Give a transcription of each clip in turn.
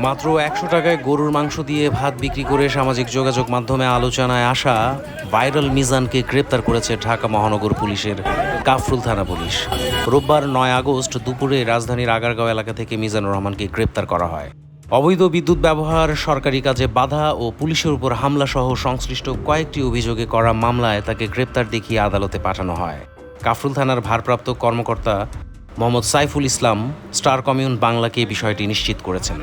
মাত্র ১০০ টাকায় গরুর মাংস দিয়ে ভাত বিক্রি করে সামাজিক যোগাযোগ মাধ্যমে আলোচনায় আসা ভাইরাল মিজানকে গ্রেপ্তার করেছে ঢাকা মহানগর পুলিশের কাফরুল থানা পুলিশ। রোববার ৯ আগস্ট দুপুরে রাজধানীর আগারগাঁও এলাকা থেকে মিজানুর রহমানকে গ্রেপ্তার করা হয়। অবৈধ বিদ্যুৎ ব্যবহার, সরকারি কাজে বাধা ও পুলিশের উপর হামলা সহ সংশ্লিষ্ট কয়েকটি অভিযোগে করা মামলায় তাকে গ্রেপ্তার দেখিয়ে আদালতে পাঠানো হয়। কাফরুল থানার ভারপ্রাপ্ত কর্মকর্তা মোহাম্মদ সাইফুল ইসলাম স্টার কমিউন বাংলাকে বিষয়টি নিশ্চিত করেছেন।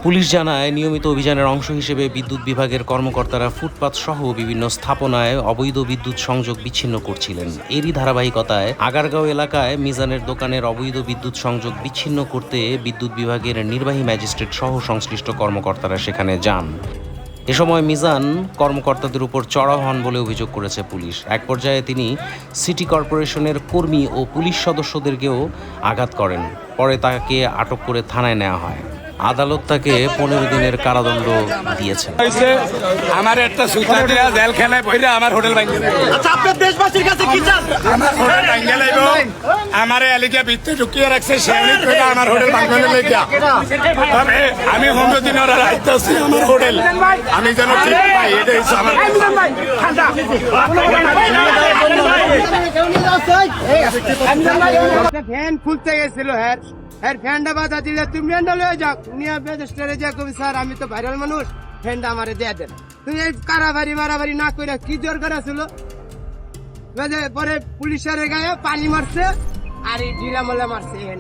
পুলিশ জানায়, নিয়মিত অভিযানের অংশ হিসেবে বিদ্যুৎ বিভাগের কর্মকর্তারা ফুটপাত সহ বিভিন্ন স্থাপনায় অবৈধ বিদ্যুৎ সংযোগ বিচ্ছিন্ন করছিলেন। এরই ধারাবাহিকতায় আগারগাঁও এলাকায় মিজানের দোকানের অবৈধ বিদ্যুৎ সংযোগ বিচ্ছিন্ন করতে বিদ্যুৎ বিভাগের নির্বাহী ম্যাজিস্ট্রেট সহ সংশ্লিষ্ট কর্মকর্তারা সেখানে যান। এ সময় মিজান কর্মকর্তাদের উপর চড়াও হন বলে অভিযোগ করেছে পুলিশ। এক পর্যায়ে তিনি সিটি কর্পোরেশনের কর্মী ও পুলিশ সদস্যদেরকেও আঘাত করেন। পরে তাকে আটক করে থানায় নেওয়া হয়। আদালত তাকে ১৫ দিনের কারাদণ্ড দিয়েছেন। আমার একটা সুতা দিয়া জেলখানায় বইরা আমার হোটেল ভাঙিয়ে আচ্ছা, আপনার দেশবাসীর কাছে কি চান? আমার হোটেল ভাঙিয়ে লাইব, আমার এলাকা ভিতরে ঢুকিয়ে রাখছে, সেমনি করে আমার হোটেল ভাঙিয়ে লাইয়া। তবে আমি ১৫ দিন ওরা রাখতেছি আমার হোটেল, আমি যেন ঠিক পাই, এটাই আমার ফ্যান খুলতে গেছিল। হ্যাঁ, ফ্যানটা বাধা দিলে তুমি লয়ে যাও, নিয়ে ম্যাজিস্ট্রেটে যা কবি, স্যার আমি তো ভাইরাল মানুষ, ফ্যানটা আমারে দিয়ে দেন। তুমি এই কারাবাড়ি মারাবাড়ি না করে কি জোর করা ছিল? পরে পুলিশের গায়ে পানি মারছে আর এই ঢিলা মারছে।